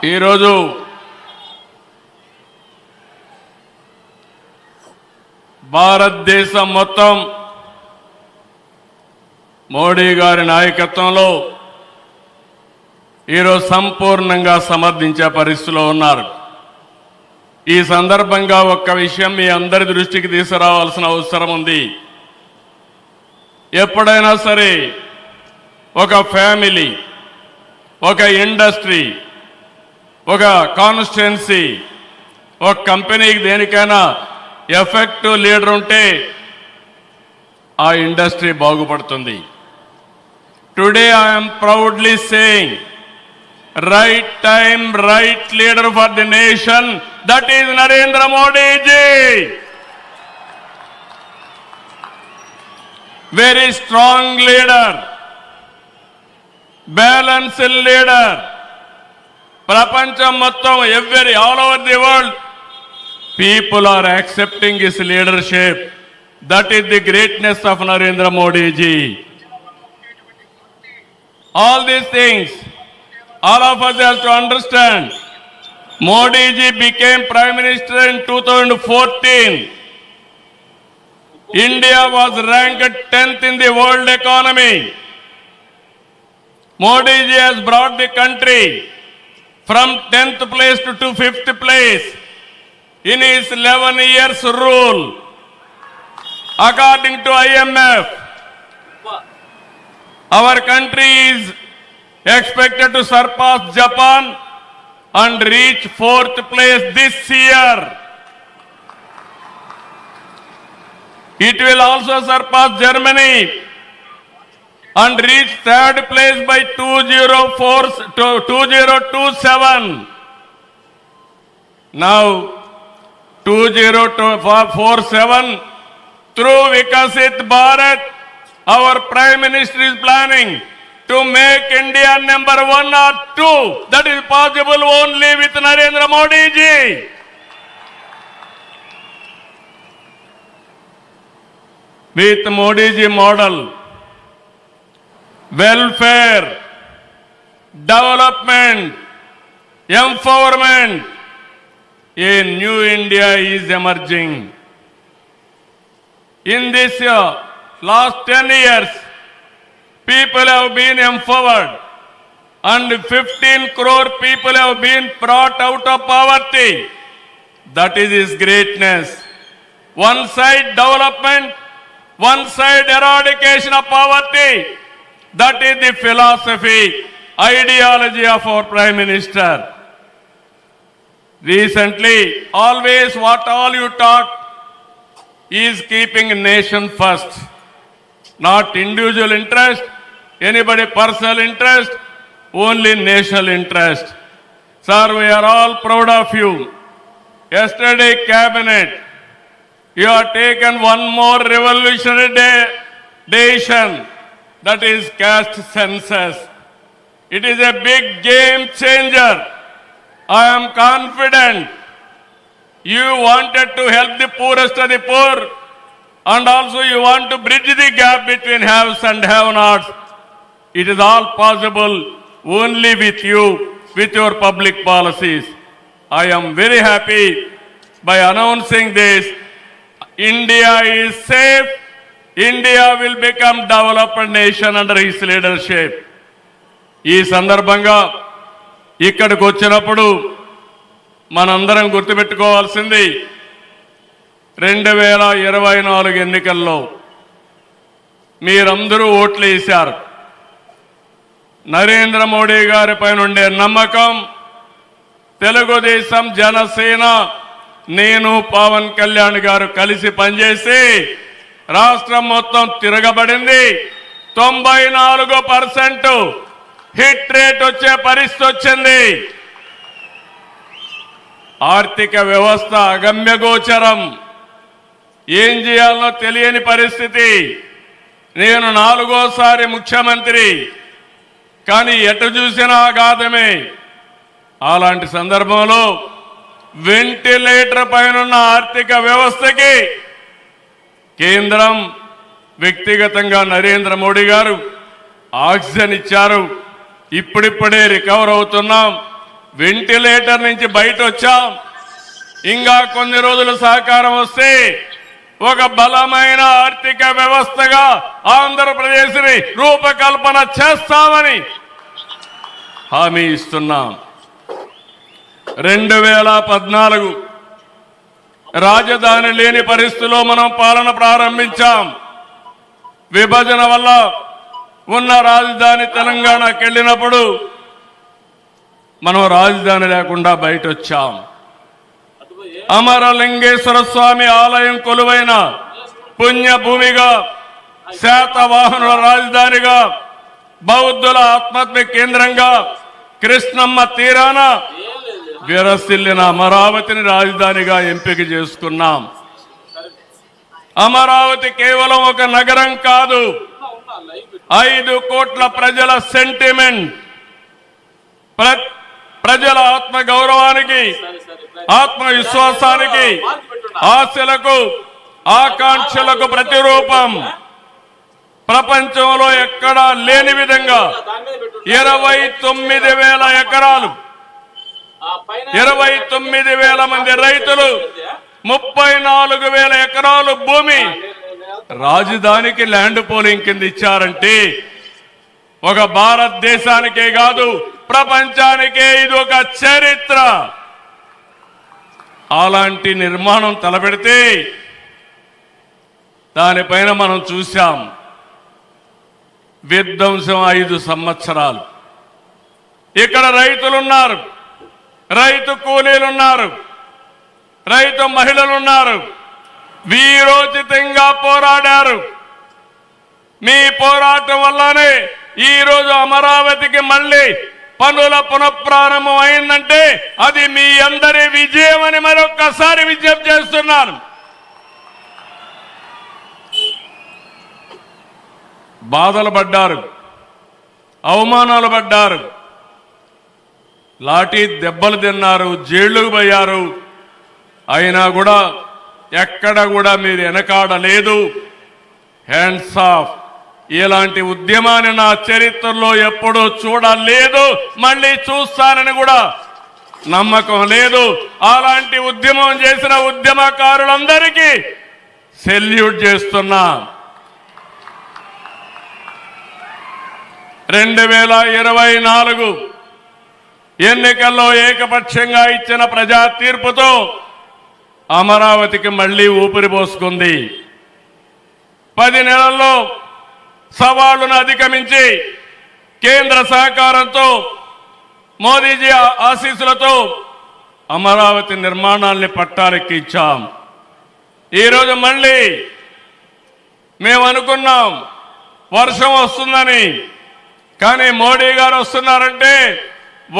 ఈరోజు భారతదేశం మొత్తం మోడీ గారి నాయకత్వంలో ఈరోజు సంపూర్ణంగా సమర్థించే పరిస్థితిలో ఉన్నారు. ఈ సందర్భంగా ఒక్క విషయం మీ అందరి దృష్టికి తీసుకురావాల్సిన అవసరం ఉంది. ఎప్పుడైనా సరే ఒక ఫ్యామిలీ, ఒక ఇండస్ట్రీ, ఒక కాన్స్టిట్యున్సీ, ఒక కంపెనీకి దేనికైనా ఎఫెక్టివ్ లీడర్ ఉంటే ఆ ఇండస్ట్రీ బాగుపడుతుంది. Today I'm proudly saying right time, right leader for the nation, that is Narendra Modi ji. Very strong leader, balanced leader. Prapancham mottam, all over the world, people are accepting his leadership. That is the greatness of Narendra Modi ji. All these things, all of us have to understand. Modi ji became Prime Minister in 2014. India was ranked 10th in the world economy. Modi ji has brought the country from 10th place to 5th place in his 11 years rule. According to IMF, our country is expected to surpass Japan and reach 4th place this year. It will also surpass Germany and reach 3rd place by 2027. Now 2047, through Vikasit Bharat, our Prime Minister is planning to make India number 1 or 2. That is possible only with Narendra Modi ji. With Modi ji model, welfare, development, empowerment, a new India is emerging. In this last 10 years, people have been empowered and 15 crore people have been brought out of poverty. That is his greatness. One side development, one side eradication of poverty. That is the philosophy, ideology of our Prime Minister. Recently, always what all you talk is keeping nation first, not individual interest, anybody personal interest, only national interest. Sir, we are all proud of you. Yesterday cabinet, you have taken one more revolutionary decision, that is caste census. It is a big game changer. I am confident you wanted to help the poorest of the poor, and also you want to bridge the gap between haves and have-nots. It is all possible only with you, with your public policies. I am very happy by announcing this. India is safe. India will become developed nation under his leadership. ఈ సందర్భంగా ఇక్కడికి వచ్చినప్పుడు మనందరం గుర్తుపెట్టుకోవాల్సింది 2024 ఎన్నికల్లో మీరందరూ ఓట్లు వేశారు. నరేంద్ర మోడీ గారి పైన ఉండే నమ్మకం, తెలుగుదేశం, జనసేన, నేను, పవన్ కళ్యాణ్ గారు కలిసి పనిచేసి రాష్ట్రం మొత్తం తిరగబడింది. 94% హిట్ రేట్ వచ్చే పరిస్థితి వచ్చింది. ఆర్థిక వ్యవస్థ అగమ్యగోచరం, ఏం చేయాలో తెలియని పరిస్థితి. నేను 4వ ముఖ్యమంత్రి, కానీ ఎటు చూసినా ఆఘాతమే. అలాంటి సందర్భంలో వెంటిలేటర్ పైన ఆర్థిక వ్యవస్థకి కేంద్రం వ్యక్తిగతంగా నరేంద్ర మోడీ గారు ఆక్సిజన్ ఇచ్చారు. ఇప్పుడిప్పుడే రికవర్ అవుతున్నాం. వెంటిలేటర్ నుంచి బయట వచ్చాం. ఇంకా కొన్ని రోజులు సహకారం వస్తే ఒక బలమైన ఆర్థిక వ్యవస్థగా ఆంధ్రప్రదేశ్ని రూపకల్పన చేస్తామని హామీ ఇస్తున్నాం. 2014 రాజధాని లేని పరిస్థితిలో మనం పాలన ప్రారంభించాం. విభజన వల్ల ఉన్న రాజధాని తెలంగాణకి వెళ్ళినప్పుడు మనం రాజధాని లేకుండా బయట వచ్చాం. అమరలింగేశ్వర స్వామి ఆలయం కొలువైన పుణ్యభూమిగా, శాతవాహనుల రాజధానిగా, బౌద్ధుల ఆత్మహత్య కేంద్రంగా, కృష్ణమ్మ తీరాన విరసిల్లిన అమరావతిని రాజధానిగా ఎంపిక చేసుకున్నాం. అమరావతి కేవలం ఒక నగరం కాదు, 5 కోట్ల ప్రజల సెంటిమెంట్. ప్రజల ఆత్మ గౌరవానికి, ఆత్మవిశ్వాసానికి, ఆశలకు, ఆకాంక్షలకు ప్రతిరూపం. ప్రపంచంలో ఎక్కడా లేని విధంగా 29,000 ఎకరాలు, 29,000 మంది రైతులు, 34,000 ఎకరాలు భూమి రాజధానికి ల్యాండ్ పోలింగ్ కింద ఇచ్చారంటే ఒక భారతదేశానికే కాదు ప్రపంచానికే ఇది ఒక చరిత్ర. అలాంటి నిర్మాణం తలపెడితే దానిపైన మనం చూశాం విధ్వంసం 5 సంవత్సరాలు. ఇక్కడ రైతులున్నారు, రైతు కూలీలున్నారు, రైతు మహిళలున్నారు, వీరోచితంగా పోరాడారు. మీ పోరాటం వల్లనే ఈరోజు అమరావతికి మళ్ళీ పనుల పునఃప్రారంభం అయిందంటే అది మీ అందరి విజయం అని మరొక్కసారి విజ్ఞప్తి చేస్తున్నాను. బాధలు పడ్డారు, అవమానాలు పడ్డారు, లాఠీ దెబ్బలు తిన్నారు, జైళ్లకు పోయారు. అయినా కూడా ఎక్కడ కూడా మీరు వెనకాడలేదు. Hands of. ఇలాంటి ఉద్యమాన్ని నా చరిత్రలో ఎప్పుడూ చూడలేదు, మళ్ళీ చూస్తానని కూడా నమ్మకం లేదు. అలాంటి ఉద్యమం చేసిన ఉద్యమకారులందరికీ సెల్యూట్ చేస్తున్నా. 2024 ఎన్నికల్లో ఏకపక్షంగా ఇచ్చిన ప్రజా తీర్పుతో అమరావతికి మళ్లీ ఊపిరి పోసుకుంది. 10 నెలల్లో సవాళ్లను అధిగమించి కేంద్ర సహకారంతో, మోదీజీ ఆశీస్సులతో అమరావతి నిర్మాణాన్ని పట్టాలెక్కించాం. ఈరోజు మళ్ళీ మేము అనుకున్నాం వర్షం వస్తుందని, కానీ మోడీ గారు వస్తున్నారంటే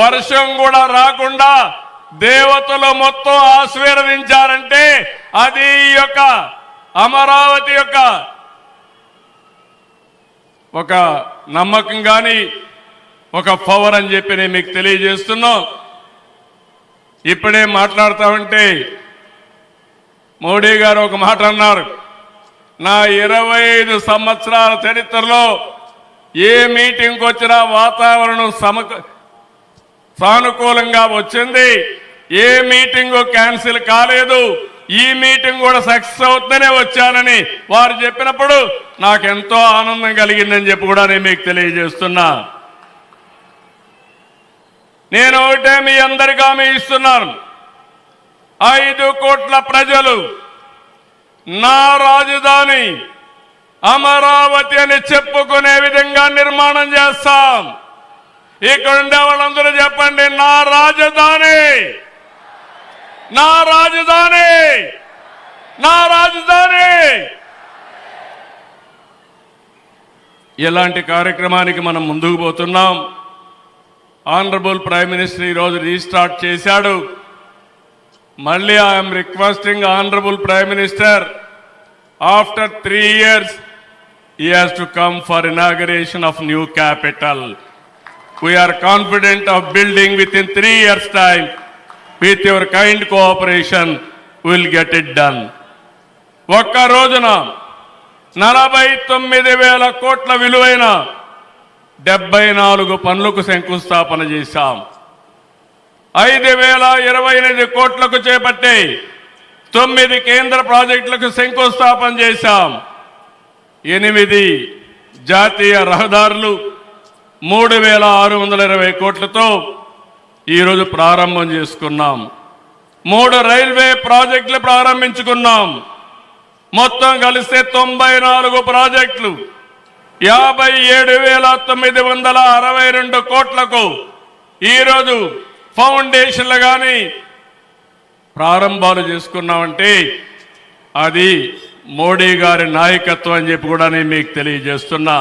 వర్షం కూడా రాకుండా దేవతలు మొత్తం ఆశీర్వదించారంటే అది ఈ యొక్క అమరావతి యొక్క ఒక నమ్మకం కానీ ఒక పవర్ అని చెప్పి నేను మీకు తెలియజేస్తున్నాం. ఇప్పుడే మాట్లాడుతూ ఉంటే మోడీ గారు ఒక మాట అన్నారు, నా 25 సంవత్సరాల చరిత్రలో ఏ మీటింగ్కి వచ్చినా వాతావరణం సానుకూలంగా వచ్చింది, ఏ మీటింగ్ క్యాన్సిల్ కాలేదు, ఈ మీటింగ్ కూడా సక్సెస్ అవుతుందనే వచ్చానని వారు చెప్పినప్పుడు నాకెంతో ఆనందం కలిగిందని చెప్పి కూడా నేను మీకు తెలియజేస్తున్నా. నేను ఒకటే మీ అందరికీ హామీ ఇస్తున్నాను, 5 కోట్ల ప్రజలు నా రాజధాని అమరావతి అని చెప్పుకునే విధంగా నిర్మాణం చేస్తాం. ఇక్కడ ఉండే వాళ్ళందరూ చెప్పండి, నా రాజధాని, నా రాజధాని, నా రాజధాని. ఇలాంటి కార్యక్రమానికి మనం ముందుకు పోతున్నాం. ఆనరబుల్ ప్రైమ్ మినిస్టర్ ఈరోజు రీస్టార్ట్ చేశాడు. మళ్ళీ I'm requesting honourable prime minister, after 3 years he has to come for inauguration of new capital. We are confident of building within 3 years time. With your kind cooperation we will get it done. ఒక్క రోజున 49,000 కోట్ల విలువైన 74 పనులకు శంకుస్థాపన చేశాం. 5,028 కోట్లకు చేపట్టి 9 కేంద్ర ప్రాజెక్టులకు శంకుస్థాపన చేశాం. 8 జాతీయ రహదారులు 3,620 కోట్లతో ఈరోజు ప్రారంభం చేసుకున్నాం. 3 రైల్వే ప్రాజెక్టులు ప్రారంభించుకున్నాం. మొత్తం కలిస్తే 94 ప్రాజెక్టులు 57,962 కోట్లకు ఈరోజు ఫౌండేషన్లు కానీ ప్రారంభాలు చేసుకున్నామంటే అది మోడీ గారి నాయకత్వం అని చెప్పి కూడా నేను మీకు తెలియజేస్తున్నా.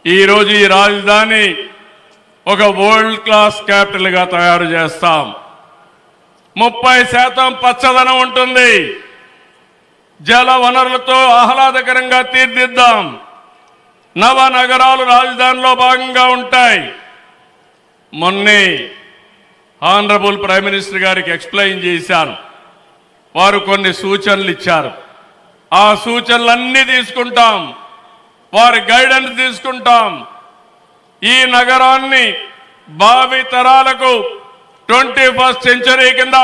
ఈరోజు ఈ రాజధాని ఒక వరల్డ్ క్లాస్ క్యాపిటల్గా తయారు చేస్తాం. 30% పచ్చదనం ఉంటుంది. జల వనరులతో ఆహ్లాదకరంగా తీర్చిదిద్దాం. నవనగరాలు రాజధానిలో భాగంగా ఉంటాయి. మొన్నే ఆనరబుల్ ప్రైమ్ మినిస్టర్ గారికి ఎక్స్ప్లెయిన్ చేశాను. వారు కొన్ని సూచనలు ఇచ్చారు. ఆ సూచనలన్నీ తీసుకుంటాం. వారి గైడెన్స్ తీసుకుంటాం. ఈ నగరాన్ని భావి తరాలకు 21st సెంచరీ కింద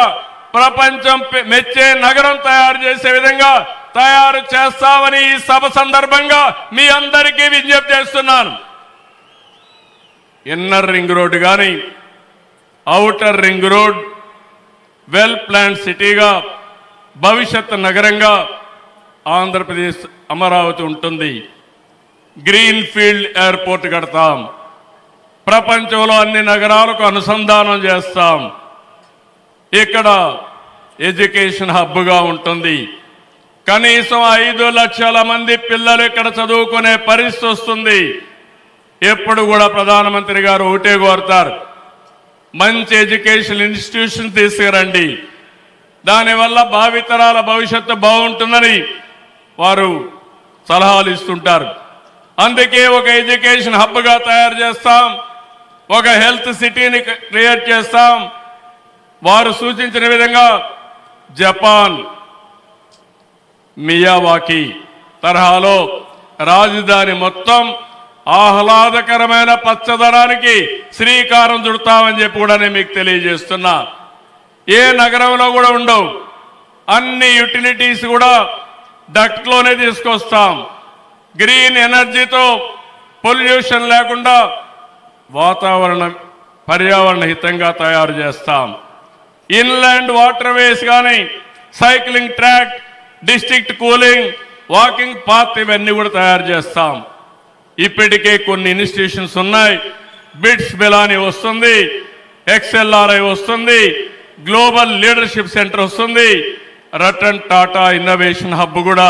ప్రపంచం మెచ్చే నగరం తయారు చేసే విధంగా తయారు చేస్తామని ఈ సభ సందర్భంగా మీ అందరికీ విజ్ఞప్తి చేస్తున్నాను. ఇన్నర్ రింగ్ రోడ్ కానీ outer ring road well plan సిటీగా భవిష్యత్ నగరంగా ఆంధ్రప్రదేశ్ అమరావతి ఉంటుంది. గ్రీన్ ఫీల్డ్ ఎయిర్పోర్ట్ కడతాం. ప్రపంచంలో అన్ని నగరాలకు అనుసంధానం చేస్తాం. ఇక్కడ ఎడ్యుకేషన్ హబ్గా ఉంటుంది. కనీసం 5 లక్షల మంది పిల్లలు ఇక్కడ చదువుకునే పరిస్థితి వస్తుంది. ఎప్పుడు కూడా ప్రధానమంత్రి గారు ఒకటే కోరుతారు, మంచి ఎడ్యుకేషన్ ఇన్స్టిట్యూషన్ తీసుకురండి. దానివల్ల భావితరాల భవిష్యత్తు బాగుంటుందని వారు సలహాలు ఇస్తుంటారు. అందుకే ఒక ఎడ్యుకేషన్ హబ్గా తయారు చేస్తాం. ఒక హెల్త్ సిటీని క్రియేట్ చేస్తాం. వారు సూచించిన విధంగా జపాన్ మియావాకి తరహాలో రాజధాని మొత్తం ఆహ్లాదకరమైన పచ్చదనానికి శ్రీకారం చుడతామని చెప్పి కూడా నేను మీకు తెలియజేస్తున్నా. ఏ నగరంలో కూడా ఉండవు. అన్ని యుటిలిటీస్ కూడా డక్ట్లోనే తీసుకొస్తాం. గ్రీన్ ఎనర్జీతో పొల్యూషన్ లేకుండా పర్యావరణ హితంగా తయారు చేస్తాం. ఇన్లాండ్ వాటర్ వేస్ కానీ cycling track, district cooling, walking path ఇవన్నీ కూడా తయారు చేస్తాం. ఇప్పటికే కొన్ని ఇన్స్టిట్యూషన్స్ ఉన్నాయి. బిట్స్ బిలాని వస్తుంది, XLRI వస్తుంది, గ్లోబల్ లీడర్షిప్ సెంటర్ వస్తుంది, రతన్ టాటా ఇన్నోవేషన్ హబ్ కూడా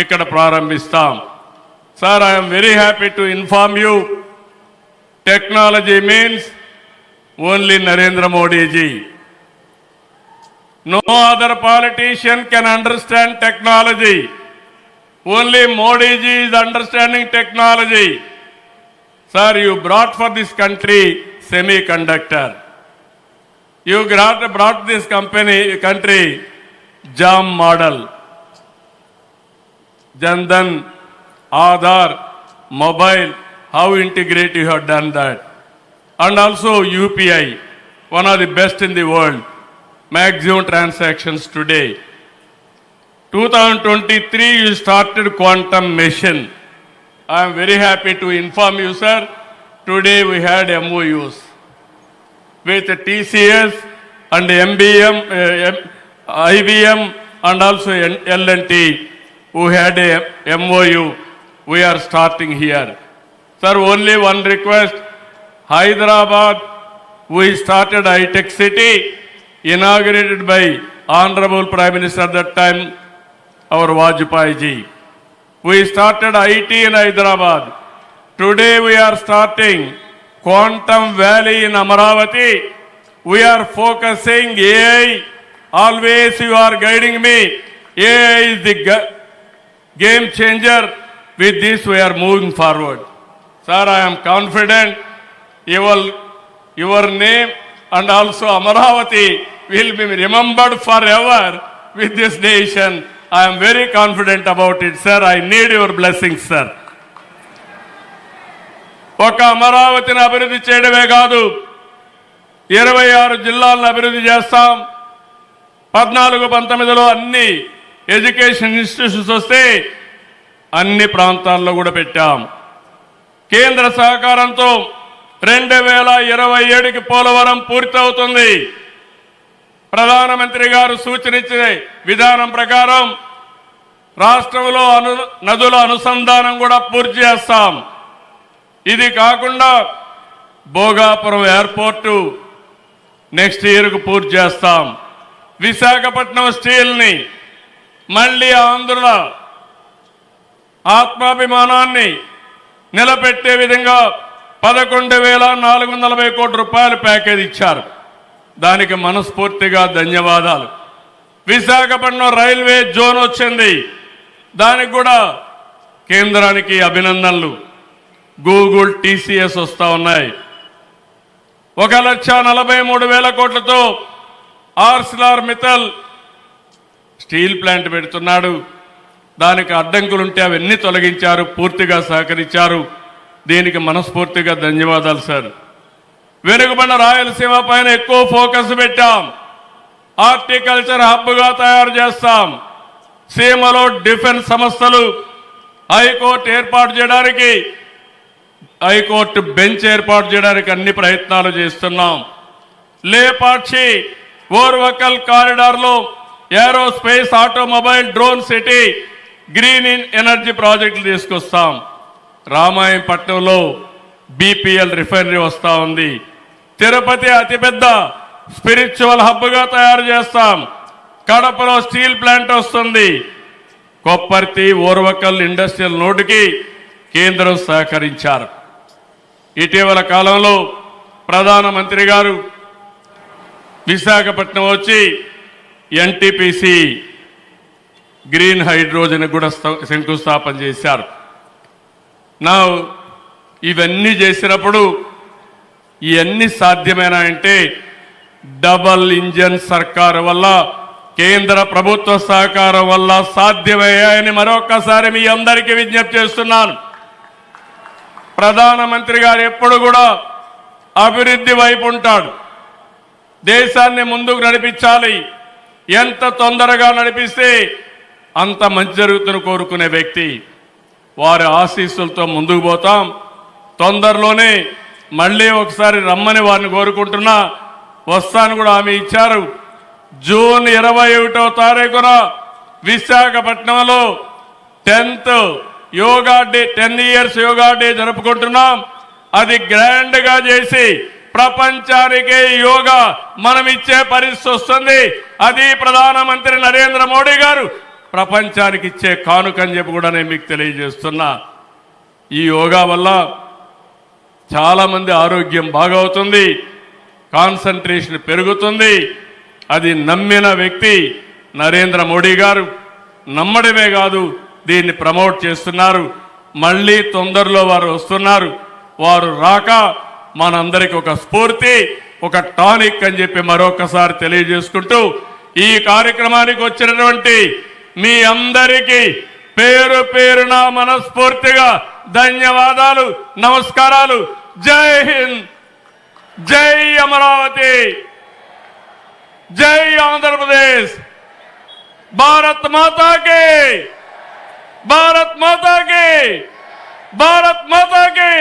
ఇక్కడ ప్రారంభిస్తాం. Sir, I'm very happy to inform you, technology means only Narendra Modi ji. No other politician can understand technology. Only Modi ji is understanding technology. Sir, you brought for this country semiconductor. You brought this country JAM model. Jandan, Aadhaar, mobile, how integrated you have done that. And also UPI, one of the best in the world. Maximum transactions today. 2023 you started quantum mission. I am very happy to inform you, sir. Today we had MOUs with TCS and MBM, IBM and also L&T who had a MOU. We are starting here. Sir, only one request. Hyderabad, we started high-tech city, inaugurated by Honorable Prime Minister at that time, our Vajpayee ji. We started IT in Hyderabad. Today we are starting Quantum Valley in Amaravati. We are focusing AI. Always you are guiding me. AI is the game changer. With this we are moving forward. Sir, I am confident your name and also Amaravati will be remembered forever with this nation. I am very confident about it, sir. I need your blessings, sir. ఒక అమరావతిని అభివృద్ధి చేయడమే కాదు, 26 జిల్లాలను అభివృద్ధి చేస్తాం. 14-19లో అన్ని education institutions వస్తే అన్ని ప్రాంతాల్లో కూడా పెట్టాం. కేంద్ర సహకారంతో 2027కి పోలవరం పూర్తవుతుంది. ప్రధానమంత్రి గారు సూచనిచ్చే విధానం ప్రకారం రాష్ట్రంలో నదుల అనుసంధానం కూడా పూర్తి చేస్తాం. ఇది కాకుండా భోగాపురం ఎయిర్పోర్టు నెక్స్ట్ ఇయర్కు పూర్తి చేస్తాం. విశాఖపట్నం స్టీల్ని మళ్ళీ ఆంధ్రుల ఆత్మాభిమానాన్ని నిలబెట్టే విధంగా 11,440 కోట్ల రూపాయల ప్యాకేజ్ ఇచ్చారు. దానికి మనస్ఫూర్తిగా ధన్యవాదాలు. విశాఖపట్నం రైల్వే జోన్ వచ్చింది, దానికి కూడా కేంద్రానికి అభినందనలు. గూగుల్, టీసీఎస్ వస్తూ ఉన్నాయి. 1,43,000 కోట్లతో ఆర్సిలార్ మిత్తల్ స్టీల్ ప్లాంట్ పెడుతున్నాడు. దానికి అడ్డంకులుంటే అవన్నీ తొలగించారు, పూర్తిగా సహకరించారు. దీనికి మనస్ఫూర్తిగా ధన్యవాదాలు సార్. వెనుకబడిన రాయలసీమ పైన ఎక్కువ ఫోకస్ పెట్టాం. హార్టికల్చర్ హబ్గా తయారు చేస్తాం. సీమలో డిఫెన్స్ సంస్థలు హైకోర్టు ఏర్పాటు చేయడానికి, హైకోర్టు బెంచ్ ఏర్పాటు చేయడానికి అన్ని ప్రయత్నాలు చేస్తున్నాం. లేపాక్షి ఓర్వకల్ కారిడార్లో aerospace, automobile, drone city, green energy ప్రాజెక్టులు తీసుకొస్తాం. రామాయణపట్నంలో బీపీఎల్ రిఫైనరీ వస్తూ ఉంది. తిరుపతి అతిపెద్ద స్పిరిచువల్ హబ్గా తయారు చేస్తాం. కడపలో స్టీల్ ప్లాంట్ వస్తుంది. కొప్పర్తి, ఓర్వకల్ ఇండస్ట్రియల్ నోటుకి కేంద్రం సహకరించారు. ఇటీవల కాలంలో ప్రధానమంత్రి గారు విశాఖపట్నం వచ్చి ఎన్టీపీసీ గ్రీన్ హైడ్రోజన్ కూడా శంకుస్థాపన చేశారు. నా ఇవన్నీ చేసినప్పుడు ఇవన్నీ సాధ్యమేనా అంటే డబల్ ఇంజన్ సర్కారు వల్ల, కేంద్ర ప్రభుత్వ సహకారం వల్ల సాధ్యమయ్యాయని మరొకసారి మీ అందరికీ విజ్ఞప్తి చేస్తున్నాను. ప్రధానమంత్రి గారు ఎప్పుడు కూడా అభివృద్ధి వైపు ఉంటాడు. దేశాన్ని ముందుకు నడిపించాలి. ఎంత తొందరగా నడిపిస్తే అంత మంచి జరుగుతున్న కోరుకునే వ్యక్తి. వారి ఆశీస్సులతో ముందుకు పోతాం. తొందరలోనే మళ్ళీ ఒకసారి రమ్మని వారిని కోరుకుంటున్నా. వస్తాను కూడా హామీ ఇచ్చారు. జూన్ 21వ తారీఖున విశాఖపట్నంలో 10th yoga day, 10 years yoga day జరుపుకుంటున్నాం. అది గ్రాండ్ గా చేసి ప్రపంచానికే యోగా మనం ఇచ్చే పరిస్థితి వస్తుంది. అది ప్రధానమంత్రి నరేంద్ర మోడీ గారు ప్రపంచానికి ఇచ్చే కానుకని చెప్పి కూడా నేను మీకు తెలియజేస్తున్నా. ఈ యోగా వల్ల చాలా మంది ఆరోగ్యం బాగవుతుంది, కాన్సంట్రేషన్ పెరుగుతుంది. అది నమ్మిన వ్యక్తి నరేంద్ర మోడీ గారు. నమ్మడమే కాదు, దీన్ని ప్రమోట్ చేస్తున్నారు. మళ్ళీ తొందరలో వారు వస్తున్నారు. వారు రాక మనందరికి ఒక స్ఫూర్తి, ఒక టానిక్ అని చెప్పి మరొకసారి తెలియజేసుకుంటూ ఈ కార్యక్రమానికి వచ్చినటువంటి మీ అందరికీ పేరు పేరున మనస్ఫూర్తిగా ధన్యవాదాలు, నమస్కారాలు. జై హింద్, జై అమరావతి, జై ఆంధ్రప్రదేశ్. భారత్ మాతా కి, భారత్ మాతా కి, భారత్ మాతా కి.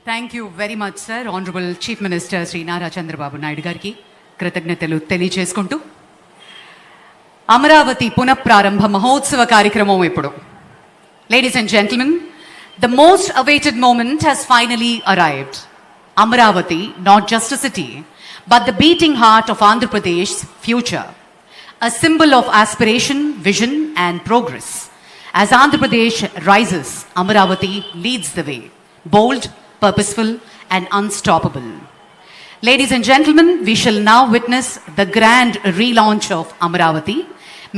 Thank you very much sir. Honourable chief minister Shri Nara Chandrababu Naidu గారికి కృతజ్ఞతలు తెలియజేసుకుంటూ అమరావతి పునఃప్రారంభ మహోత్సవ కార్యక్రమం ఇప్పుడు. Ladies and gentlemen, the most awaited moment has finally arrived. Amaravati, not just a city, but the beating heart of Andhra Pradesh's future. A symbol of aspiration, vision and progress. As Andhra Pradesh rises, Amaravati leads the way. Bold, purposeful and unstoppable. Ladies and gentlemen, we shall now witness the grand relaunch of Amaravati.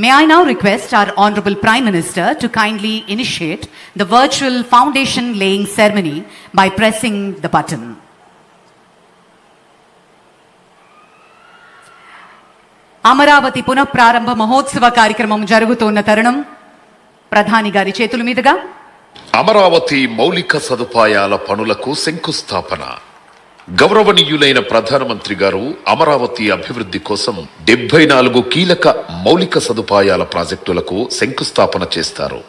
May I now request our Honorable Prime Minister to kindly initiate the virtual foundation laying ceremony by pressing the button. Amaravati పునఃప్రారంభ మహోత్సవ కార్యక్రమం జరుగుతున్న తరుణం ప్రధాని గారి చేతుల మీదుగా అమరావతి మౌలిక సదుపాయాల పనులకు శంకుస్థాపన. గౌరవనీయులైన ప్రధానమంత్రి గారు అమరావతి అభివృద్ధి కోసం 74 కీలక మౌలిక సదుపాయాల ప్రాజెక్టులకు శంకుస్థాపన చేస్తారు.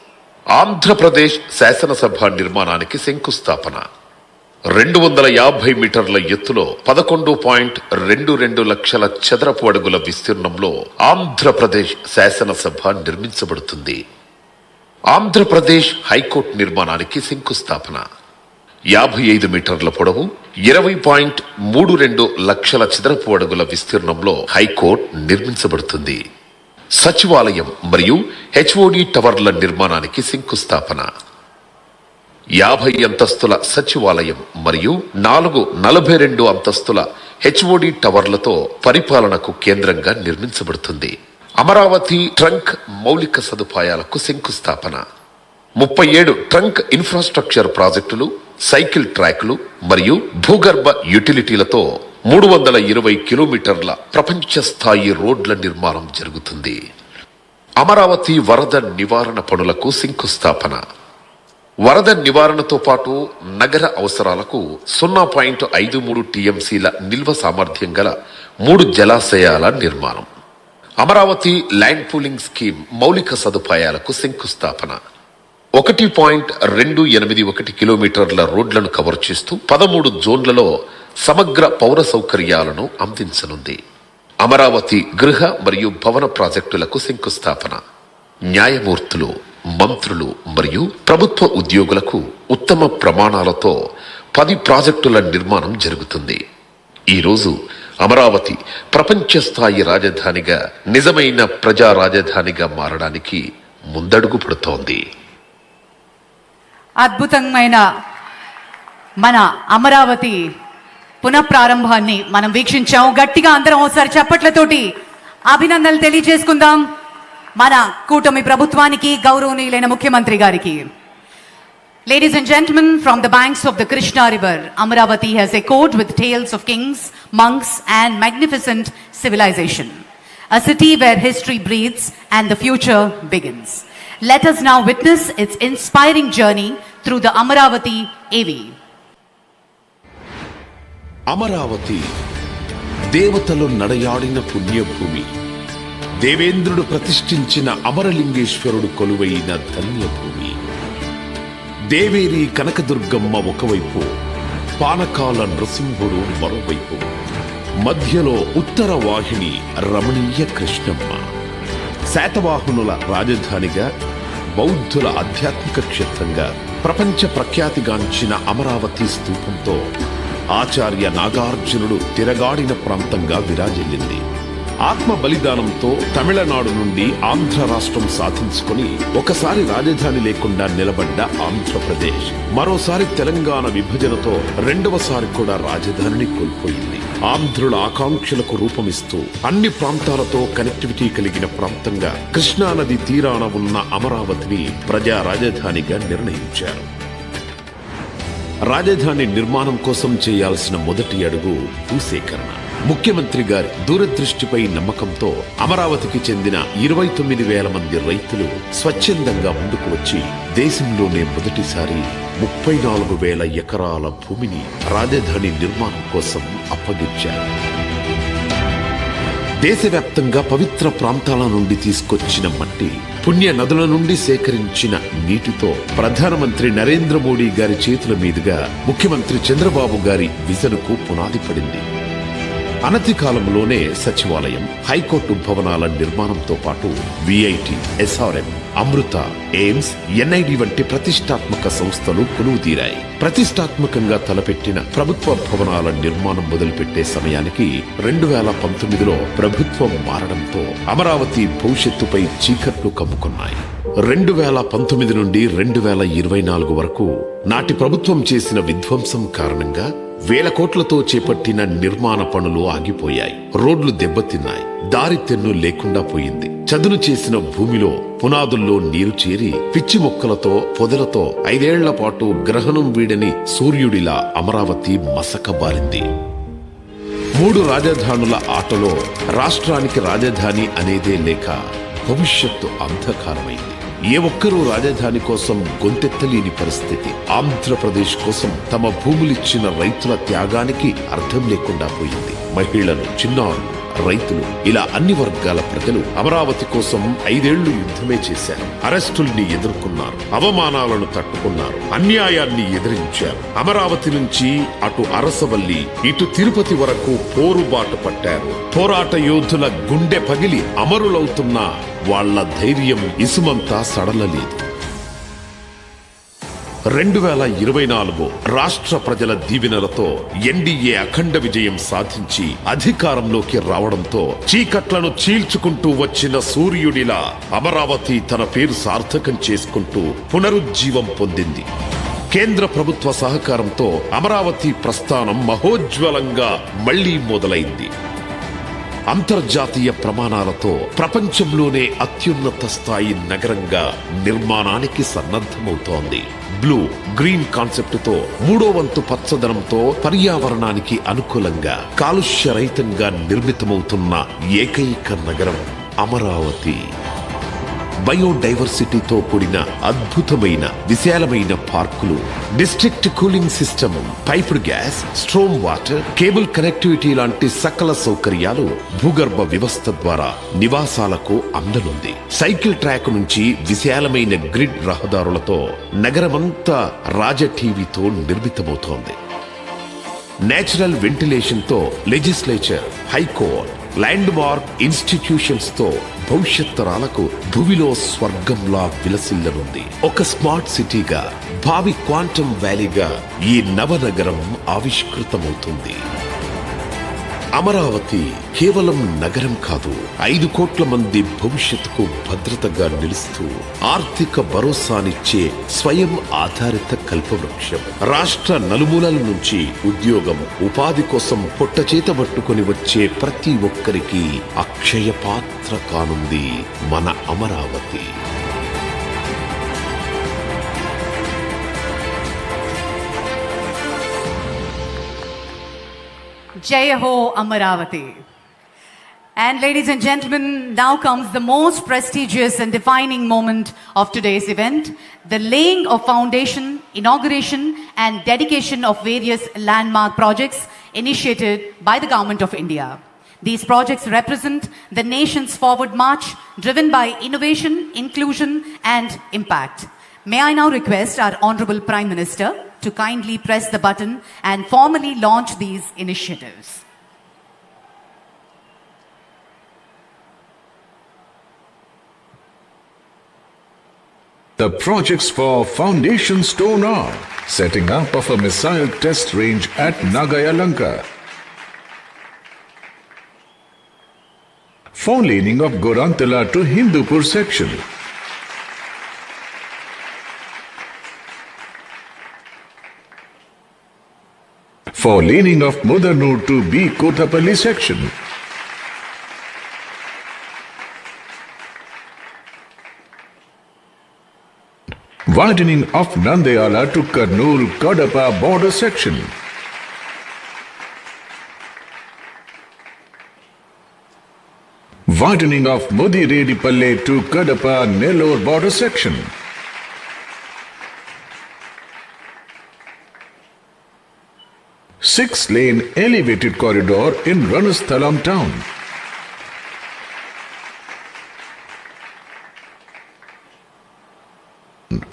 ఆంధ్రప్రదేశ్ శాసనసభ నిర్మాణానికి శంకుస్థాపన. 250 మీటర్ల ఎత్తులో 11.22 లక్షల చదరపు అడుగుల విస్తీర్ణంలో ఆంధ్రప్రదేశ్ శాసనసభ నిర్మించబడుతుంది. ఆంధ్రప్రదేశ్ హైకోర్టు నిర్మాణానికి శంకుస్థాపన. 55 మీటర్ల పొడవు 20.32 లక్షల చదరపు అడుగుల విస్తీర్ణంలో హైకోర్టు నిర్మించబడుతుంది. సచివాలయం మరియు హెచ్ఓడి టవర్ల నిర్మాణానికి శంకుస్థాపన. 50 అంతస్తుల సచివాలయం మరియు 42 అంతస్తుల హెచ్ఓడి టవర్లతో పరిపాలనకు కేంద్రంగా నిర్మించబడుతుంది. అమరావతి ట్రంక్ మౌలిక సదుపాయాలకు శంకుస్థాపన. 37 ట్రంక్ ఇన్ఫ్రాస్ట్రక్చర్ ప్రాజెక్టులు, సైకిల్ ట్రాక్లు మరియు భూగర్భ యుటిలిటీలతో 320 కిలోమీటర్ల ప్రపంచ స్థాయి రోడ్ల నిర్మాణం జరుగుతుంది. అమరావతి వరద నివారణ పనులకు శంకుస్థాపన. వరద నివారణతో పాటు నగర అవసరాలకు 0.53 టీఎంసీల నిల్వ సామర్థ్యం గల 3 జలాశయాల నిర్మాణం. అమరావతి ల్యాండ్ పూలింగ్ స్కీమ్ మౌలిక సదుపాయాలకు శంకుస్థాపన. 1.281 కిలోమీటర్ల రోడ్లను కవర్ చేస్తూ 13 జోన్లలో సమగ్ర పౌర సౌకర్యాలను అందించనుంది. అమరావతి గృహ మరియు భవన ప్రాజెక్టులకు శంకుస్థాపన. న్యాయమూర్తులు, మంత్రులు మరియు ప్రభుత్వ ఉద్యోగులకు ఉత్తమ ప్రమాణాలతో 10 ప్రాజెక్టుల నిర్మాణం జరుగుతుంది. ఈరోజు అమరావతి ప్రపంచ స్థాయి రాజధానిగా, నిజమైన ప్రజా రాజధానిగా మారడానికి ముందడుగు పడుతోంది. అద్భుతమైన మన అమరావతి పునఃప్రారంభాన్ని మనం వీక్షించాం. గట్టిగా అందరం ఒకసారి చప్పట్లతోటి అభినందనలు తెలియజేసుకుందాం మన కూటమి ప్రభుత్వానికి, గౌరవనీయులైన ముఖ్యమంత్రి గారికి. Ladies and gentlemen, from the banks of the Krishna river, Amaravati has echoed with tales of kings, monks and magnificent civilization. A city where history breathes and the future begins. Let us now witness its inspiring journey through the Amaravati AV. Amaravati దేవతలు నడయాడిన పుణ్యభూమి. దేవేంద్రుడు ప్రతిష్ఠించిన అమరలింగేశ్వరుడు కొలువైన ధన్యభూమి. దేవేరి కనకదుర్గమ్మ ఒకవైపు, పానకాల నృసింహుడు మరోవైపు, మధ్యలో ఉత్తర వాహిని రమణీయ కృష్ణమ్మ. శాతవాహనుల రాజధానిగా, బౌద్ధుల ఆధ్యాత్మిక క్షేత్రంగా ప్రపంచ ప్రఖ్యాతిగాంచిన అమరావతి స్తూపంతో ఆచార్య నాగార్జునుడు తిరగాడిన ప్రాంతంగా విరాజిల్లింది. ఆత్మ బలిదానంతో తమిళనాడు నుండి ఆంధ్ర రాష్ట్రం సాధించుకుని ఒకసారి రాజధాని లేకుండా నిలబడ్డ ఆంధ్రప్రదేశ్ మరోసారి తెలంగాణ విభజనతో రెండవసారి కూడా రాజధానిని కోల్పోయింది. ఆంధ్రుల ఆకాంక్షలకు రూపమిస్తూ అన్ని ప్రాంతాలతో కనెక్టివిటీ కలిగిన ప్రాంతంగా కృష్ణానది తీరాన ఉన్న అమరావతిని ప్రజా రాజధానిగా నిర్ణయించారు. రాజధాని నిర్మాణం కోసం చేయాల్సిన మొదటి అడుగు భూసేకరణ. ముఖ్యమంత్రి గారి దూరదృష్టిపై నమ్మకంతో అమరావతికి చెందిన 29,000 మంది రైతులు స్వచ్ఛందంగా ముందుకు వచ్చి దేశంలోనే మొదటిసారి 34,000 ఎకరాల భూమిని రాజధాని నిర్మాణం కోసం అప్పగించారు. దేశవ్యాప్తంగా పవిత్ర ప్రాంతాల నుండి తీసుకొచ్చిన మట్టి, పుణ్య నదుల నుండి సేకరించిన నీటితో ప్రధానమంత్రి నరేంద్ర మోడీ గారి చేతుల మీదుగా ముఖ్యమంత్రి చంద్రబాబు గారి విజన్కు పునాది పడింది. అనతి కాలంలోనే సచివాలయం, హైకోర్టు భవనాల నిర్మాణంతో పాటు విఐటి, ఎస్ఆర్ఎం, అమృత, ఎయిమ్స్, ఎన్ఐడి వంటి ప్రతిష్టాత్మక సంస్థలు కొలువుదీరాయి. ప్రతిష్టాత్మకంగా తలపెట్టిన ప్రభుత్వ భవనాల నిర్మాణం మొదలుపెట్టే సమయానికి 2019లో ప్రభుత్వం మారడంతో అమరావతి భవిష్యత్తుపై చీకట్లు కమ్ముకున్నాయి. 2019 నుండి 2024 వరకు నాటి ప్రభుత్వం చేసిన విధ్వంసం కారణంగా 1,000 కోట్లతో చేపట్టిన నిర్మాణ పనులు ఆగిపోయాయి. రోడ్లు దెబ్బతిన్నాయి. దారి తెన్ను లేకుండా పోయింది. చదును చేసిన భూమిలో పునాదుల్లో నీరు చేరి పిచ్చి మొక్కలతో, పొదలతో 5 ఏళ్ల పాటు గ్రహణం వీడని సూర్యుడిలా అమరావతి మసకబారింది. 3 రాజధానుల ఆటలో రాష్ట్రానికి రాజధాని అనేదే లేక భవిష్యత్తు అంధకారమైంది. ఏ ఒక్కరూ రాజధాని కోసం గొంతెత్తలేని పరిస్థితి. ఆంధ్రప్రదేశ్ కోసం తమ భూములిచ్చిన రైతుల త్యాగానికి అర్థం లేకుండా పోయింది. మహిళలు, చిన్నారులు, రైతులు ఇలా అన్ని వర్గాల ప్రజలు అమరావతి కోసం 5 ఏళ్లు యుద్ధమే చేశారు. అరెస్టుల్ని ఎదుర్కొన్నారు, అవమానాలను తట్టుకున్నారు, అన్యాయాన్ని ఎదిరించారు. అమరావతి నుంచి అటు అరసవల్లి, ఇటు తిరుపతి వరకు పోరుబాటు పట్టారు. పోరాట యోధుల గుండె పగిలి అమరులవుతున్న వాళ్ల ధైర్యం ఇసుమంతా సడలలేదు. 2024 రాష్ట్ర ప్రజల దీవెనలతో ఎన్డీఏ అఖండ విజయం సాధించి అధికారంలోకి రావడంతో చీకట్లను చీల్చుకుంటూ వచ్చిన సూర్యుడిలా అమరావతి తన పేరు సార్థకం చేసుకుంటూ పునరుజ్జీవం పొందింది. కేంద్ర ప్రభుత్వ సహకారంతో అమరావతి ప్రస్థానం మహోజ్వలంగా మళ్లీ మొదలైంది. అంతర్జాతీయ ప్రమాణాలతో ప్రపంచంలోనే అత్యున్నత స్థాయి నగరంగా నిర్మాణానికి సన్నద్ధమవుతోంది. బ్లూ గ్రీన్ కాన్సెప్టుతో 3వ వంతు పచ్చదనంతో పర్యావరణానికి అనుకూలంగా కాలుష్య రహితంగా నిర్మితమవుతున్న ఏకైక నగరం అమరావతి. బయోడైవర్సిటీతో కూడిన అద్భుతమైన విశాలమైన పార్కులు, district cooling system, piped gas, storm water, cable connectivity లాంటి సకల సౌకర్యాలు భూగర్భ వ్యవస్థ ద్వారా నివాసాలకు అందనుంది. సైకిల్ ట్రాక్ నుంచి విశాలమైన గ్రిడ్ రహదారులతో నగరమంతా రాజటీవీతో నిర్మితమవుతోంది. నేచురల్ వెంటిలేషన్ తో legislature, high court, land mark institutions తో భవిష్యత్ తరాలకు భూమిలో స్వర్గంలా విలసిల్లనుంది. ఒక స్మార్ట్ సిటీగా, భావి క్వాంటమ్ వ్యాలీగా ఈ నవనగరం ఆవిష్కృతమవుతుంది. అమరావతి కేవలం నగరం కాదు, 5 కోట్ల మంది భవిష్యత్తుకు భద్రతగా నిలుస్తూ ఆర్థిక భరోసానిచ్చే స్వయం ఆధారిత కల్పవృక్షం. రాష్ట్ర నలుమూలల నుంచి ఉద్యోగం, ఉపాధి కోసం పొట్టచేత పట్టుకొని వచ్చే ప్రతి ఒక్కరికి అక్షయ పాత్ర కానుంది మన Amaravati. Jai Ho Amaravati. And ladies and gentlemen, now comes the most prestigious and defining moment of today's event, the laying of foundation, inauguration and dedication of various landmark projects initiated by the Government of India. These projects represent the nation's forward march driven by innovation, inclusion and impact. May I now request our Honorable Prime Minister to kindly press the button and formally launch these initiatives. The projects for foundation stone are setting up of a missile test range at Nagayalanka, four-laning of Gorantala to Hindupur section, four-laning of Mudanur to B. Kotapalli section, widening of Nandayala to Kurnool Kadapa border section, widening of Mudiredipalli to Kadapa Nellore border section, six-lane elevated corridor in Ranasthalam town,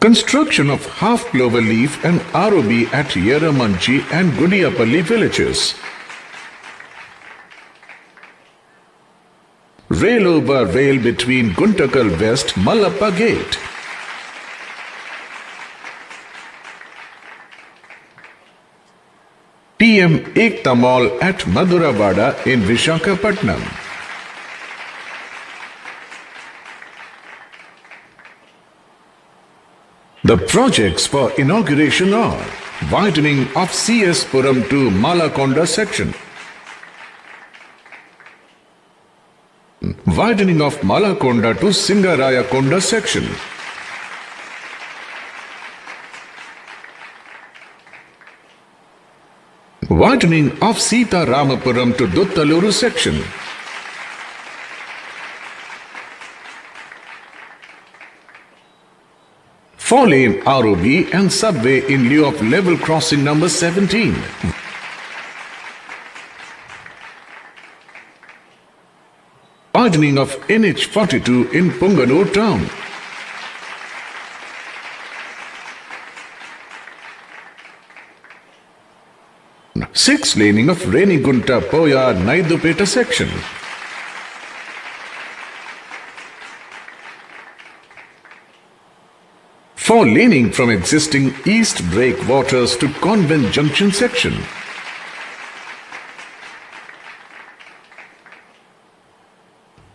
construction of half clover leaf and ROB at Yeramanchi and Gudiyapalli villages, rail over rail between Guntakal West Mallappa Gate, TM Ekta Mall at Maduravada in Vishakhapatnam, the projects for inauguration are widening of CS Puram to Malakonda section, widening of Malakonda to Singarayakonda section, widening of Sita Ramapuram to Duttaluru section, 4-lane ROB and subway in lieu of level crossing number 17. Widening of NH42 in Punganur town. Six laning of Renigunta Poya Naidupeta section. Four laning from existing East Breakwaters to Convent Junction section.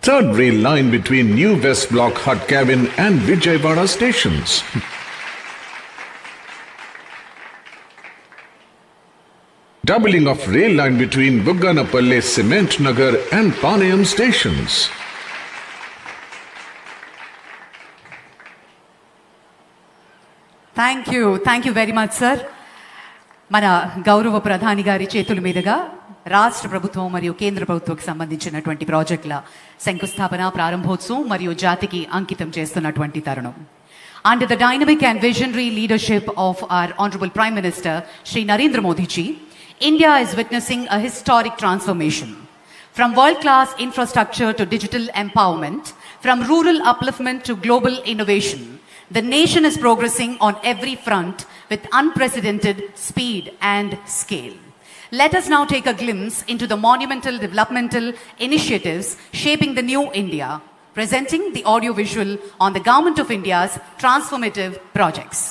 Third rail line between New West Block Hut Cabin and Vijayawada stations. Doubling of rail line between Bugganapalle Cement Nagar and Panayam stations. Thank you very much sir. మన గౌరవ ప్రధాని గారి చేతుల మీదుగా రాష్ట్ర ప్రభుత్వం మరియు కేంద్ర ప్రభుత్వంకి సంబంధించినటువంటి ప్రాజెక్టుల శంకుస్థాపన, ప్రారంభోత్సవం మరియు జాతికి అంకితం చేస్తున్నటువంటి తరుణం. Under the dynamic and visionary leadership of our Honorable Prime Minister Shri Narendra Modi ji, India is witnessing a historic transformation. From world-class infrastructure to digital empowerment, from rural upliftment to global innovation, the nation is progressing on every front with unprecedented speed and scale. Let us now take a glimpse into the monumental developmental initiatives shaping the new India, presenting the audiovisual on the Government of India's transformative projects.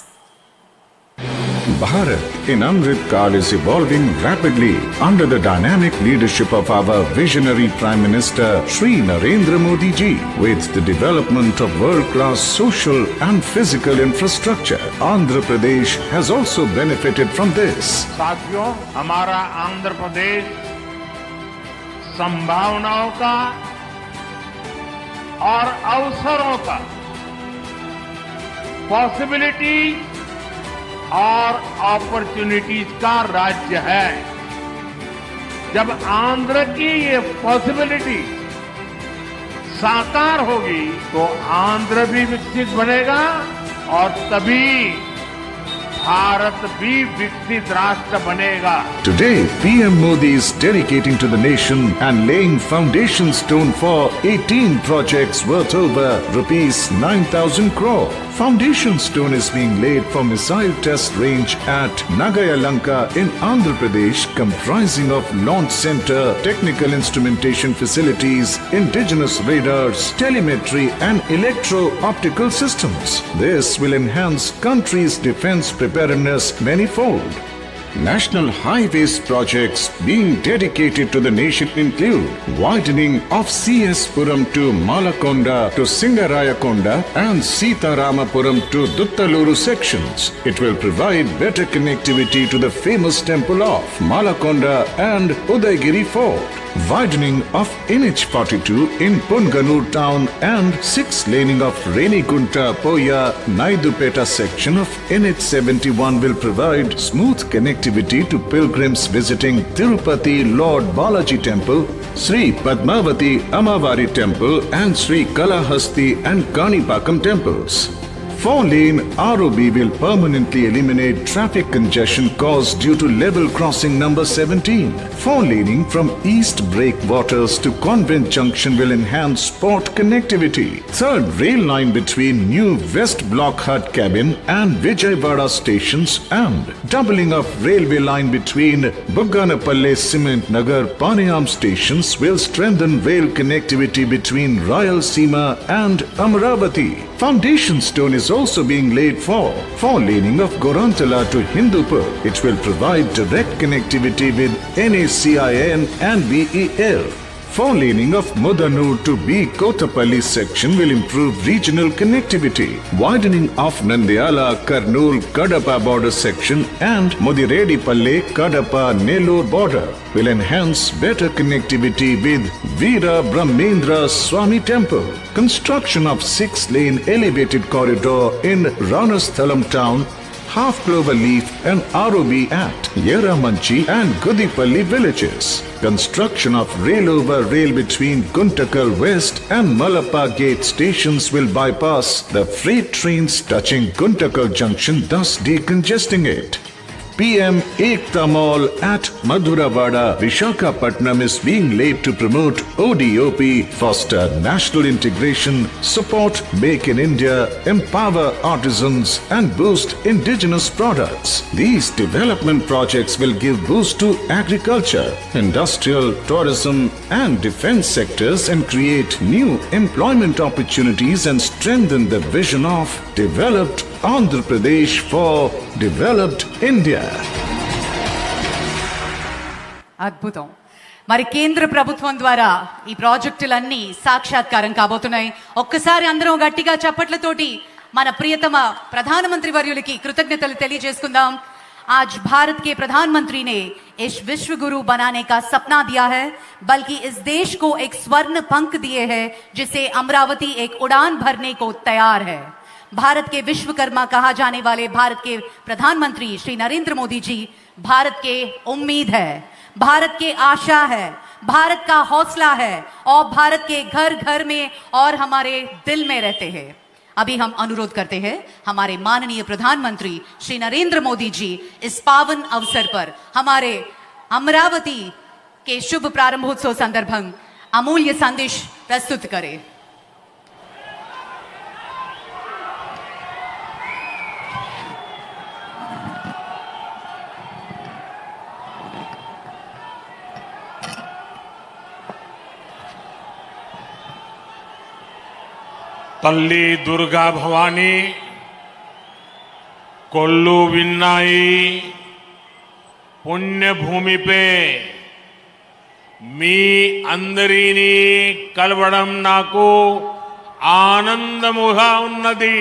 Bharat in Amrit Kaal is evolving rapidly under the dynamic leadership of our visionary Prime Minister Shri Narendra Modi ji. With the development of world-class social and physical infrastructure, Andhra Pradesh has also benefited from this. साथियों, हमारा आंध्र प्रदेश संभावनाओं का और अवसरों का, possibility और opportunities का राज्य है. जब आंध्र की ये पॉसिबिलिटी साकार होगी तो आंध्र भी विकसित बनेगा और तभी भारत भी विकसित राष्ट्र बनेगा. Today, PM Modi is dedicating to the nation and laying foundation stone for 18 projects worth over rupees 9,000 crore. Foundation stone is being laid for missile test range at Nagayalanka in Andhra Pradesh, comprising of launch center, technical instrumentation facilities, indigenous radars, telemetry and electro-optical systems. This will enhance country's defense preparedness manifold. National highways projects being dedicated to the nation include widening of CS Puram to Malakonda to Singarayakonda and Sitaramapuram to Duttaluru sections. It will provide better connectivity to the famous temple of Malakonda and Udaygiri Fort. Widening of NH42 in Punganur town and 6-laning of Renigunta Poya Naidupeta section of NH71 will provide smooth connectivity to pilgrims visiting Tirupati Lord Balaji Temple, Sri Padmavati Amavari Temple and Sri Kalahasti and Kanipakam temples. 4-lane ROB will permanently eliminate traffic congestion caused due to level crossing number 17. 4-laning from East Breakwaters to Convent Junction will enhance port connectivity. 3rd rail line between New West Block Hut Cabin and Vijayawada stations and doubling of railway line between Bugganapalle Cement Nagar Panayam stations will strengthen rail connectivity between Rayalaseema and Amaravati. Foundation stone is also being laid for 4-laning of Gorantala to Hindupur. It will provide direct connectivity with NACIN and BEL. 4-laning of Mudanur to B Kotapalli section will improve regional connectivity. Widening of Nandyala Kurnool Kadapa border section and Mudiredipalli Kadapa Nellore border will enhance better connectivity with Veera Brahmendra Swami temple. Construction of 6-lane elevated corridor in Ranasthalam town Half Cloverleaf and ROB at Yeramanchi and Gudipalli villages. Construction of rail-over rail between Guntakal West and Malappa Gate stations will bypass the freight trains touching Guntakal Junction, thus decongesting it. PM Ekta Mall at Madhuravada, Vishakhapatnam is being laid to promote ODOP, foster national integration, support Make in India, empower artisans and boost indigenous products. These development projects will give boost to agriculture, industrial, tourism and defense sectors and create new employment opportunities and strengthen the vision of developed Andhra Pradesh for developed India. అద్భుతం. మరి కేంద్ర ప్రభుత్వం ద్వారా ఈ ప్రాజెక్టులన్నీ సాక్షాత్కారం కాబోతున్నాయి. ఒక్కసారి అందరం గట్టిగా చప్పట్లతోటి మన ప్రియతమ ప్రధానమంత్రి వర్యులకి కృతజ్ఞతలు తెలియజేసుకుందాం. आज भारत के प्रधानमंत्री ने इस विश्व गुरु बनाने का सपना दिया है, बल्कि इस देश को एक स्वर्ण पंख दिए हैं जिसे अमरावती एक उड़ान भरने को तैयार है. भारत के विश्वकर्मा कहा जाने वाले भारत के प्रधानमंत्री श्री नरेंद्र मोदी जी भारत के उम्मीद है, भारत के आशा है, भारत का हौसला है और भारत के घर घर में और हमारे दिल में रहते हैं. अभी हम अनुरोध करते हैं हमारे माननीय प्रधानमंत्री श्री नरेंद्र मोदी जी इस पावन अवसर पर हमारे अमरावती के शुभ प्रारंभोत्सव संदर्भं अमूल्य संदेश प्रस्तुत करें. तल्ली दुर्गा भवानी कोल्लू विन्नाई पुण्य भूमि पे मी अंदरीनी कलवड़म नाकू आनंदमुहा उन्नति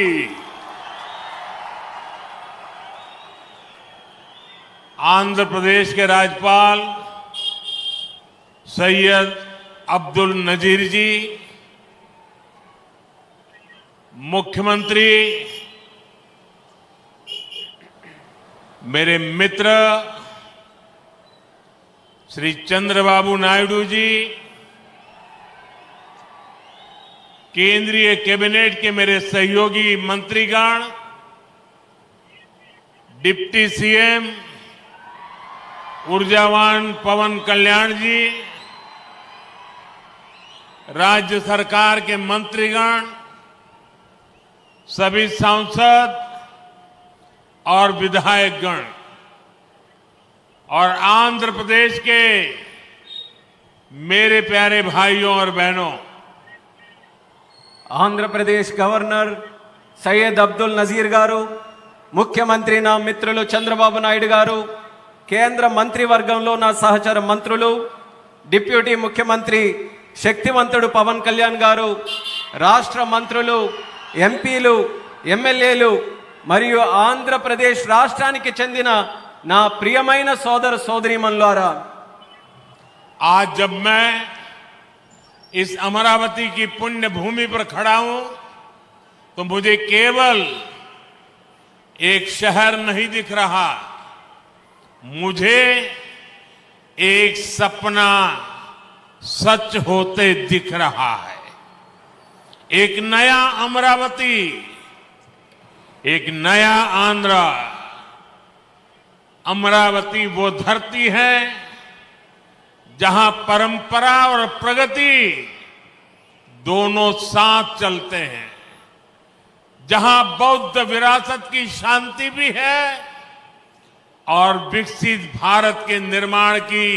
आंध्र प्रदेश के राज्यपाल सैयद अब्दुल नजीर जी, मुख्यमंत्री मेरे मित्र श्री चंद्रबाबू नायडू जी, केंद्रीय कैबिनेट के मेरे सहयोगी मंत्रीगण, डिप्टी सीएम ऊर्जावान पवन कल्याण जी, राज्य सरकार के मंत्रीगण, सभी सांसद और विधायकगण और आंध्र प्रदेश के मेरे प्यारे भाइयों और बहनों, आंध्र प्रदेश गवर्नर सैयद अब्दुल नजीर गारू, ముఖ్యమంత్రి నా మిత్రులు చంద్రబాబు నాయుడు గారు, కేంద్ర మంత్రివర్గంలో నా సహచర మంత్రులు, డిప్యూటీ ముఖ్యమంత్రి శక్తివంతుడు పవన్ కళ్యాణ్ గారు, రాష్ట్ర మంత్రులు, ఎంపీలు, ఎమ్మెల్యేలు మరియు ఆంధ్రప్రదేశ్ రాష్ట్రానికి చెందిన నా ప్రియమైన సోదర సోదరీమణులారా, आज जब मैं इस अमरावती की पुण्य भूमि पर खड़ा हूं तो मुझे केवल एक शहर नहीं दिख रहा, मुझे एक सपना सच होते दिख रहा है. एक नया अमरावती, एक नया आंध्रा. अमरावती वो धरती है जहां परंपरा और प्रगति दोनों साथ चलते हैं, जहां बौद्ध विरासत की शांति भी है और विकसित भारत के निर्माण की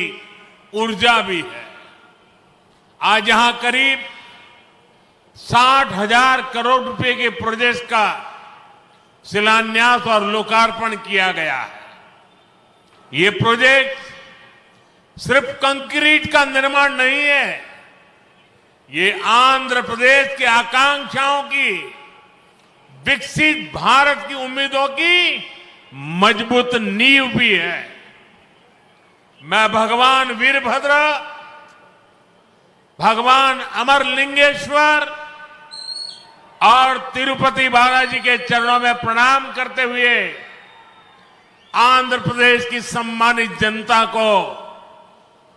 ऊर्जा भी है. आज यहां करीब 60,000 करोड़ रुपए के प्रोजेक्ट का शिलान्यास और लोकार्पण किया गया है. ये प्रोजेक्ट सिर्फ कंक्रीट का निर्माण नहीं है, ये आंध्र प्रदेश के आकांक्षाओं की, विकसित भारत की उम्मीदों की मजबूत नींव भी है. मैं भगवान वीरभद्र, भगवान अमरलिंगेश्वर और तिरुपति बालाजी के चरणों में प्रणाम करते हुए आंध्र प्रदेश की सम्मानित जनता को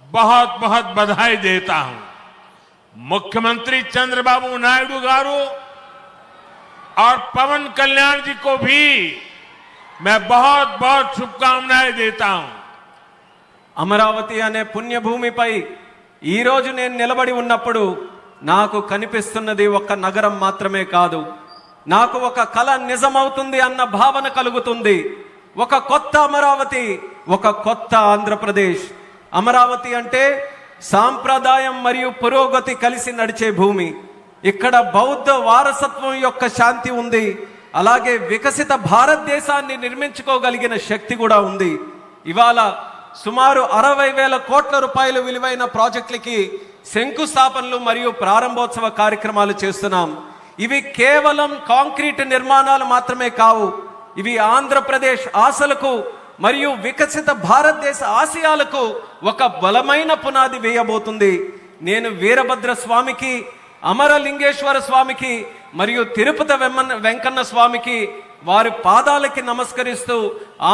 बहुत बहुत बधाई देता हूं। मुख्यमंत्री चंद्रबाबू नायडू गारू और पवन कल्याण जी को भी मैं बहुत बहुत शुभकामनाएं देता हूं। అమరావతి అనే పుణ్యభూమిపై ఈ రోజు నేను నిలబడి ఉన్నప్పుడు నాకు కనిపిస్తున్నది ఒక నగరం మాత్రమే కాదు, నాకు ఒక కల నిజమవుతుంది అన్న భావన కలుగుతుంది. ఒక కొత్త అమరావతి, ఒక కొత్త ఆంధ్రప్రదేశ్. అమరావతి అంటే సాంప్రదాయం మరియు పురోగతి కలిసి నడిచే భూమి. ఇక్కడ బౌద్ధ వారసత్వం యొక్క శాంతి ఉంది, అలాగే వికసిత భారతదేశాన్ని నిర్మించుకోగలిగిన శక్తి కూడా ఉంది. ఇవాళ సుమారు 60,000 కోట్ల రూపాయలు విలువైన ప్రాజెక్టులకి శంకుస్థాపనలు మరియు ప్రారంభోత్సవ కార్యక్రమాలు చేస్తున్నాం. ఇవి కేవలం కాంక్రీట్ నిర్మాణాలు మాత్రమే కావు, ఇవి ఆంధ్రప్రదేశ్ ఆశలకు మరియు వికసిత భారతదేశ ఆశయాలకు ఒక బలమైన పునాది వేయబోతుంది. నేను వీరభద్ర స్వామికి, అమరలింగేశ్వర స్వామికి మరియు తిరుపతి వెంకన్న స్వామికి వారి పాదాలకి నమస్కరిస్తూ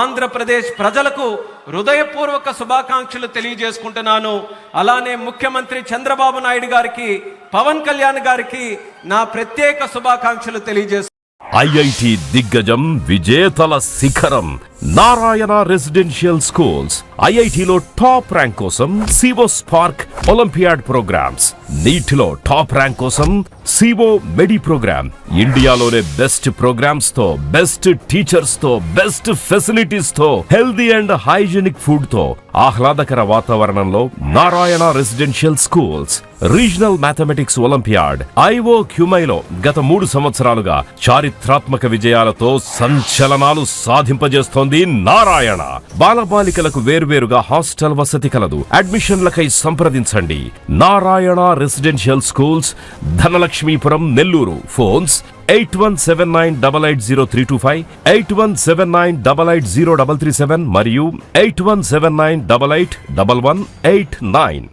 ఆంధ్రప్రదేశ్ ప్రజలకు హృదయపూర్వక శుభాకాంక్షలు తెలియజేసుకుంటున్నాను. అలానే ముఖ్యమంత్రి చంద్రబాబు నాయుడు గారికి, పవన్ కళ్యాణ్ గారికి నా ప్రత్యేక శుభాకాంక్షలు తెలియజేస్తున్నాను. ఐఐటి దిగ్గజం విజేతల శిఖరం నారాయణ రెసిడెన్షియల్ స్కూల్స్. ఐఐటిలో టాప్ ర్యాంక్ కోసం సివో స్పార్క్ ఒలింపియాడ్ ప్రోగ్రామ్స్, నీటిలో టాప్ ర్యాంక్ కోసం సివో మెడి ప్రోగ్రామ్. ఇండియాలోనే బెస్ట్ ప్రోగ్రామ్స్ తో, బెస్ట్ టీచర్స్ తో, బెస్ట్ ఫెసిలిటీస్ తో, హెల్దీ అండ్ హైజీనిక్ ఫుడ్ తో, ఆహ్లాదకర వాతావరణంలో Narayana residential schools. Regional mathematics olympiad ఐఓ క్యూమైలో గత 3 సంవత్సరాలుగా చారిత్రాత్మక విజయాలతో సంచలనాలు సాధింపజేస్తోంది నారాయణ. బాలబాలికలకు వేర్వేరుగా హాస్టల్ వసతి కలదు. అడ్మిషన్లకై సంప్రదించండి. Narayana residential schools, Dhanalakshmipuram, Nellore. Phones 8179880325, 8179880337 మరియు 8179881189.